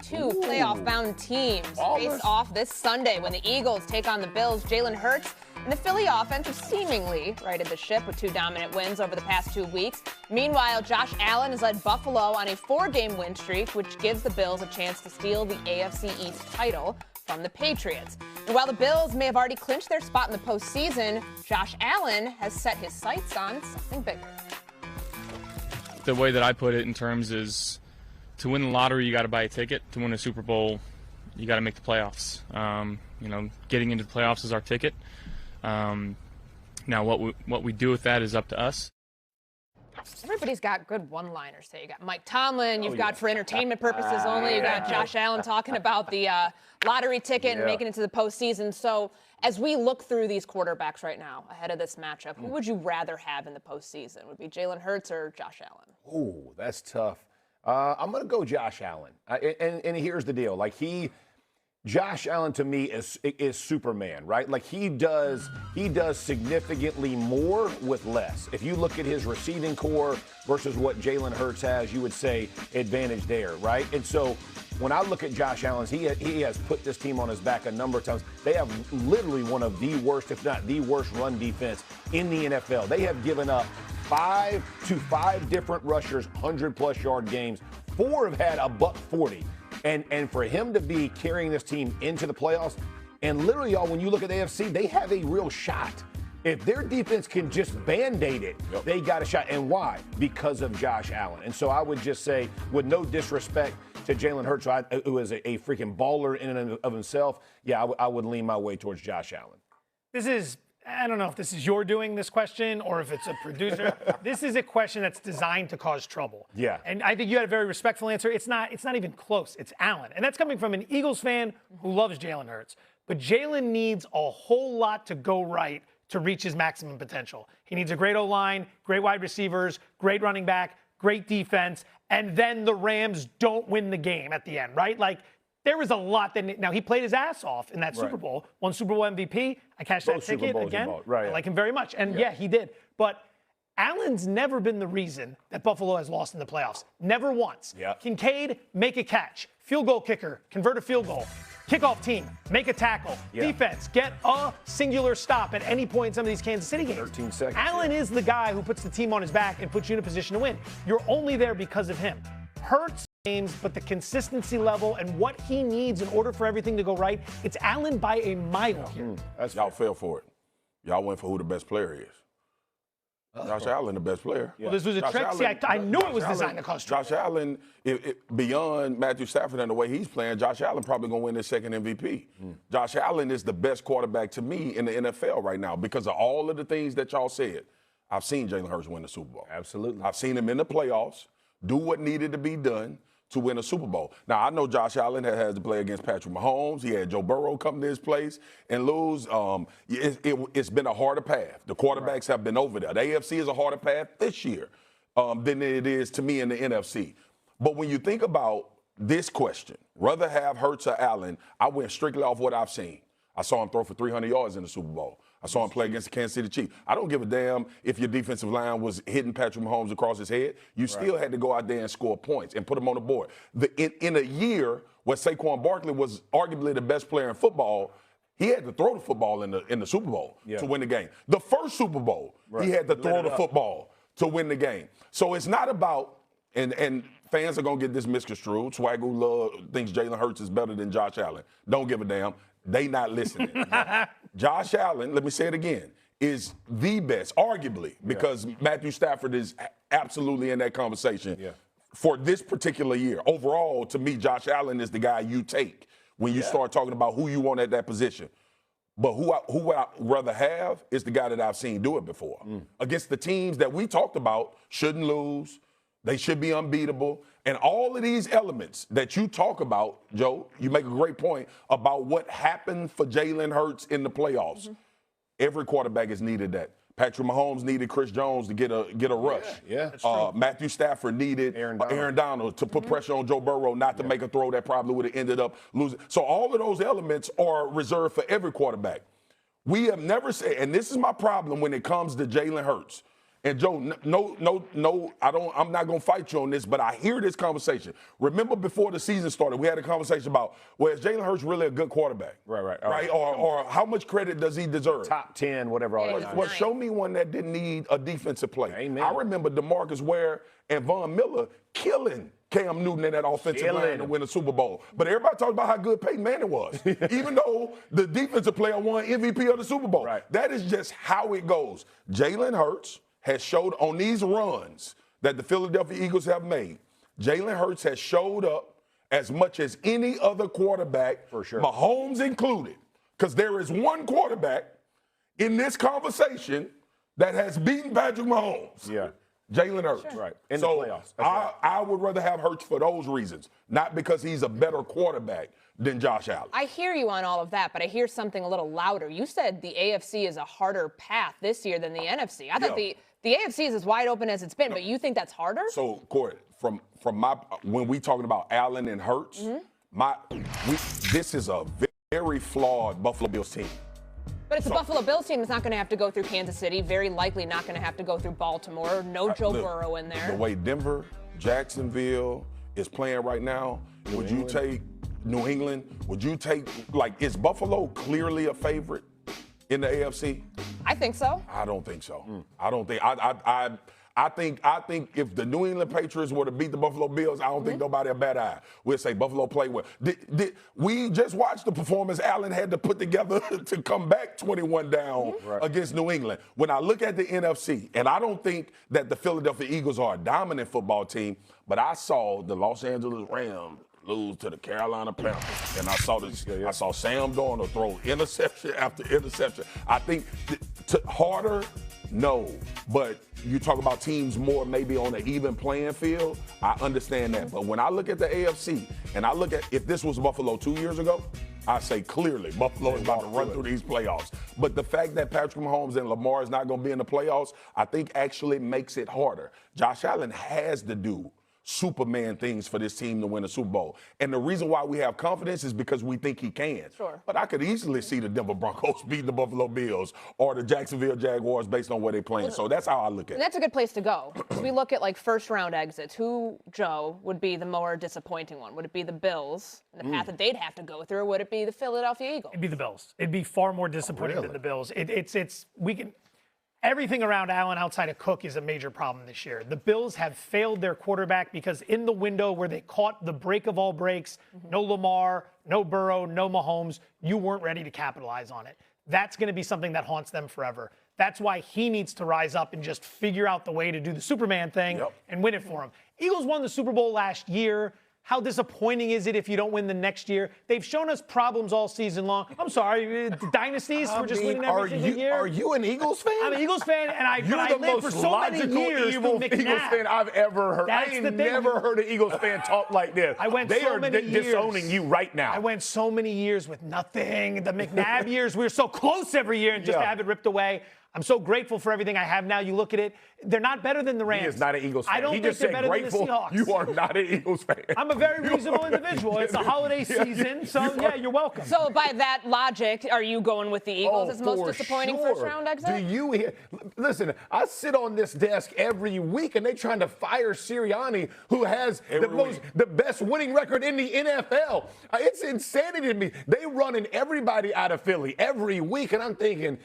two playoff-bound teams face off this Sunday when the Eagles take on the Bills. Jalen Hurts and the Philly offense have seemingly righted the ship with two dominant wins over the past 2 weeks. Meanwhile, Josh Allen has led Buffalo on a 4-game win streak, which gives the Bills a chance to steal the AFC East title from the Patriots. And while the Bills may have already clinched their spot in the postseason, Josh Allen has set his sights on something bigger. The way that I put it in terms is to win the lottery, you got to buy a ticket. To win a Super Bowl, you got to make the playoffs. Getting into the playoffs is our ticket. Now, what we do with that is up to us. Everybody's got good one-liners today. You got Mike Tomlin. You've got for entertainment purposes only. You got Josh Allen talking about the lottery ticket and making it to the postseason. So as we look through these quarterbacks right now ahead of this matchup, who would you rather have in the postseason? Would it be Jalen Hurts or Josh Allen? Oh, that's tough. I'm going to go Josh Allen. And here's the deal. Josh Allen to me is Superman, right? He does significantly more with less. If you look at his receiving core versus what Jalen Hurts has, you would say advantage there, right? And so when I look at Josh Allen, he has put this team on his back a number of times. They have literally one of the worst, if not the worst, run defense in the NFL. They have given up 5 different rushers, 100-plus yard games. 4 have had a $140. And for him to be carrying this team into the playoffs, and literally, y'all, when you look at the AFC, they have a real shot. If their defense can just Band-Aid it, they got a shot. And why? Because of Josh Allen. And so I would just say, with no disrespect to Jalen Hurts, who is a freaking baller in and of himself, I would lean my way towards Josh Allen. I don't know if this is your doing this question or if it's a producer. This is a question that's designed to cause trouble. Yeah. And I think you had a very respectful answer. It's not even close. It's Allen. And that's coming from an Eagles fan who loves Jalen Hurts. But Jalen needs a whole lot to go right to reach his maximum potential. He needs a great O-line, great wide receivers, great running back, great defense, and then the Rams don't win the game at the end, right? There was a lot that. Now, he played his ass off in that Super Bowl, won Super Bowl MVP. I cashed that ticket again. I like him very much. And he did. But Allen's never been the reason that Buffalo has lost in the playoffs. Never once. Kincaid, make a catch. Field goal kicker, convert a field goal. Kickoff team, make a tackle. Defense, get a singular stop at any point in some of these Kansas City games. 13 seconds. Allen is the guy who puts the team on his back and puts you in a position to win. You're only there because of him. Hurts games, but the consistency level and what he needs in order for everything to go right, it's Allen by a mile here. Y'all fell for it. Y'all went for who the best player is. Josh Allen, the best player. Well, this was a trick. See, I knew it was designed to cause trouble. Josh Allen, beyond Matthew Stafford and the way he's playing, Josh Allen probably going to win his second MVP. Josh Allen is the best quarterback to me in the NFL right now because of all of the things that y'all said. I've seen Jalen Hurts win the Super Bowl. Absolutely. I've seen him in the playoffs do what needed to be done to win a Super Bowl. Now, I know Josh Allen has to play against Patrick Mahomes. He had Joe Burrow come to his place and lose. It's been a harder path. The quarterbacks have been over there. The AFC is a harder path this year than it is to me in the NFC. But when you think about this question, rather have Hurts or Allen, I went strictly off what I've seen. I saw him throw for 300 yards in the Super Bowl. I saw him play against the Kansas City Chiefs. I don't give a damn if your defensive line was hitting Patrick Mahomes across his head. You still had to go out there and score points and put him on the board. In a year where Saquon Barkley was arguably the best player in football, he had to throw the football in the Super Bowl to win the game. The first Super Bowl, he had to throw the football to win the game. So it's not about, and fans are going to get this misconstrued. Swaggle thinks Jalen Hurts is better than Josh Allen. Don't give a damn. They not listening. Josh Allen, let me say it again, is the best, arguably, because Matthew Stafford is absolutely in that conversation for this particular year. Overall, to me, Josh Allen is the guy you take when you start talking about who you want at that position. But who I'd rather have is the guy that I've seen do it before. Against the teams that we talked about shouldn't lose. They should be unbeatable. And all of these elements that you talk about, Joe, you make a great point about what happened for Jalen Hurts in the playoffs. Every quarterback has needed that. Patrick Mahomes needed Chris Jones to get a rush. Matthew Stafford needed Aaron Donald to put pressure on Joe Burrow not to make a throw that probably would have ended up losing. So all of those elements are reserved for every quarterback. We have never said, and this is my problem when it comes to Jalen Hurts, And Joe, no, I'm not gonna fight you on this, but I hear this conversation. Remember before the season started, we had a conversation about, well, is Jalen Hurts really a good quarterback? Right. Or how much credit does he deserve? Top 10, whatever. Well, show me one that didn't need a defensive play. Amen. I remember DeMarcus Ware and Von Miller killing Cam Newton in that offensive line to win a Super Bowl. But everybody talks about how good Peyton Manning was, even though the defensive player won MVP of the Super Bowl. Right. That is just how it goes. Jalen Hurts has showed on these runs that the Philadelphia Eagles have made. Jalen Hurts has showed up as much as any other quarterback, for sure, Mahomes included, because there is one quarterback in this conversation that has beaten Patrick Mahomes. Yeah. Jalen Hurts. Right. In so the playoffs. Right. I would rather have Hurts for those reasons, not because he's a better quarterback than Josh Allen. I hear you on all of that, but I hear something a little louder. You said the AFC is a harder path this year than the NFC. I thought the AFC is as wide open as it's been, but you think that's harder? So, Corey, from my when we talking about Allen and Hurts, this is a very flawed Buffalo Bills team. But it's a Buffalo Bills team that's not going to have to go through Kansas City, very likely not going to have to go through Baltimore, no Joe Burrow in there. The way Denver, Jacksonville is playing right now, would you take New England? Would you take, is Buffalo clearly a favorite in the AFC? I think so. I don't think so. I don't think. I think if the New England Patriots were to beat the Buffalo Bills, I don't think nobody a bad eye. We'll say Buffalo played well. We just watched the performance Allen had to put together to come back 21 down against New England. When I look at the NFC, and I don't think that the Philadelphia Eagles are a dominant football team, but I saw the Los Angeles Rams lose to the Carolina Panthers, and I saw I saw Sam Darnold throw interception after interception. I think harder. No, but you talk about teams more maybe on an even playing field, I understand that. But when I look at the AFC and I look at if this was Buffalo 2 years ago, I say clearly Buffalo is about to run through these playoffs. But the fact that Patrick Mahomes and Lamar is not going to be in the playoffs, I think actually makes it harder. Josh Allen has to do Superman things for this team to win a Super Bowl. And the reason why we have confidence is because we think he can. Sure. But I could easily see the Denver Broncos beating the Buffalo Bills or the Jacksonville Jaguars based on where they're playing. So that's how I look at it. And that's a good place to go. As we look at first-round exits, who, Joe, would be the more disappointing one? Would it be the Bills and the path that they'd have to go through, or would it be the Philadelphia Eagles? It'd be the Bills. It'd be far more disappointing than the Bills. Everything around Allen outside of Cook is a major problem this year. The Bills have failed their quarterback because in the window where they caught the break of all breaks, no Lamar, no Burrow, no Mahomes, you weren't ready to capitalize on it. That's going to be something that haunts them forever. That's why he needs to rise up and just figure out the way to do the Superman thing and win it for him. Eagles won the Super Bowl last year. How disappointing is it if you don't win the next year? They've shown us problems all season long. I'm sorry, dynasties, we're just winning every single year. Are you an Eagles fan? I'm an Eagles fan, and I lived for so many years evil through McNabb. Eagles fan I've ever heard. I ain't never heard an Eagles fan talk like this. They are disowning you right now. I went so many years with nothing. The McNabb years, we were so close every year, and just to have it ripped away. I'm so grateful for everything I have now. You look at it, they're not better than the Rams. He is not an Eagles fan. I don't think they're better than the Seahawks. You are not an Eagles fan. I'm a very reasonable individual. It's the holiday season, so you're welcome. So by that logic, are you going with the Eagles as most disappointing first-round exit? Do you hear? Listen, I sit on this desk every week, and they're trying to fire Sirianni, who has the best winning record in the NFL. It's insanity to me. They running everybody out of Philly every week, and I'm thinking,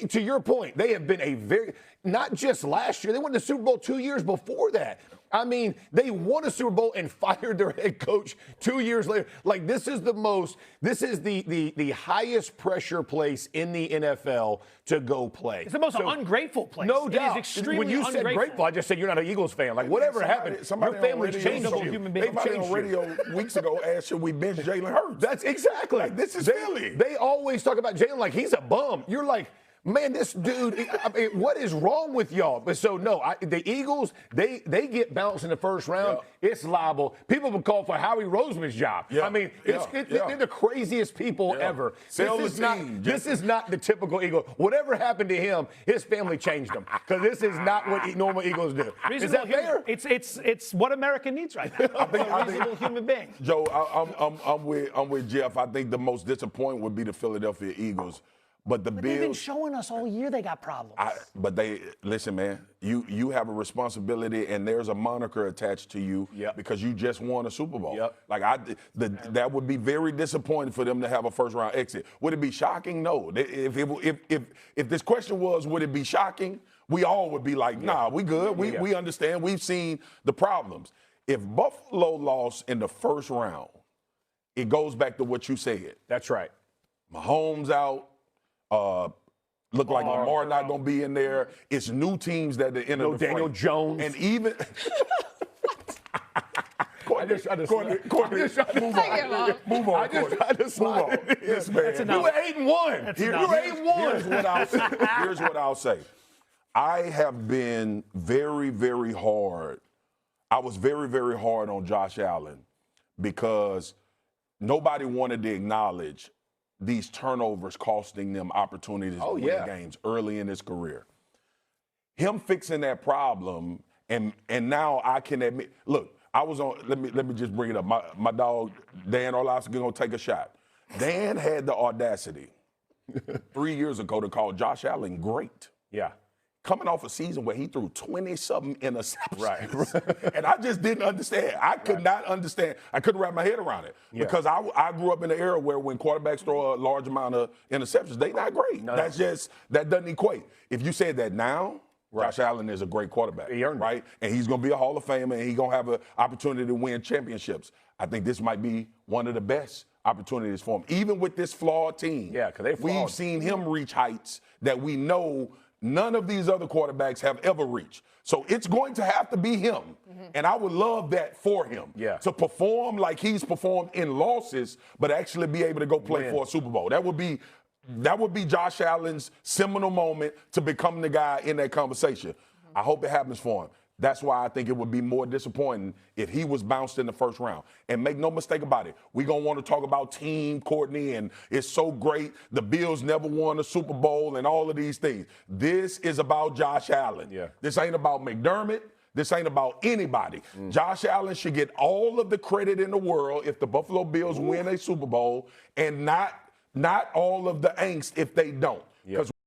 to your point, they have been not just last year, they won the Super Bowl 2 years before that. I mean, they won a Super Bowl and fired their head coach 2 years later. This is the highest pressure place in the NFL to go play. It's the most ungrateful place. No doubt. It is extremely when you said grateful, I just said you're not an Eagles fan. Whatever happened, your family changed you. Somebody on radio weeks ago asked, should we bench Jalen Hurts? That's exactly. This is Philly. They always talk about Jalen like he's a bum. You're like, man, this dude, what is wrong with y'all? But so, no, the Eagles, they get bounced in the first round. It's liable. People would call for Howie Roseman's job. I mean, they're the craziest people ever. This is not the typical Eagle. Whatever happened to him, his family changed him. Because this is not what normal Eagles do. Is that fair? It's what America needs right now. I think a reasonable human being. Joe, I'm with Jeff. I think the most disappointing would be the Philadelphia Eagles. But the But Bills, they've been showing us all year they got problems. listen, man. You have a responsibility, and there's a moniker attached to you because you just won a Super Bowl. Yep. Like that would be very disappointing for them to have a first round exit. Would it be shocking? No. If this question was, would it be shocking? We all would be like, nah, we good. We understand. We've seen the problems. If Buffalo lost in the first round, it goes back to what you said. That's right. Mahomes out. Look like Lamar not going to be in there. It's new teams that are in the Daniel fray. Jones. And even Courtney, move on. Move on. This man. You were 8-1. You were 8-1. Here's what I'll say. I have been very, very hard. I was very, very hard on Josh Allen because nobody wanted to acknowledge these turnovers costing them opportunities to win games early in his career. Him fixing that problem, and now I can admit, look, I was on, let me just bring it up. My dog, Dan Orlovsky, gonna take a shot. Dan had the audacity 3 years ago to call Josh Allen great. Yeah. Coming off a season where he threw 20-something interceptions. Right. And I just didn't understand. I could not understand. I couldn't wrap my head around it. Because I grew up in an era where when quarterbacks throw a large amount of interceptions, they not great. No. That doesn't equate. If you said that now, Josh Allen is a great quarterback. He earned it. Right? And he's going to be a Hall of Famer, and he's going to have an opportunity to win championships. I think this might be one of the best opportunities for him. Even with this flawed team, we've seen him reach heights that we know none of these other quarterbacks have ever reached. So it's going to have to be him. And I would love that for him. To perform like he's performed in losses, but actually be able to go play for a Super Bowl. That would be Josh Allen's seminal moment to become the guy in that conversation. I hope it happens for him. That's why I think it would be more disappointing if he was bounced in the first round. And make no mistake about it, we're going to want to talk about team, Courtney, and it's so great. The Bills never won a Super Bowl and all of these things. This is about Josh Allen. This ain't about McDermott. This ain't about anybody. Josh Allen should get all of the credit in the world if the Buffalo Bills win a Super Bowl and not all of the angst if they don't.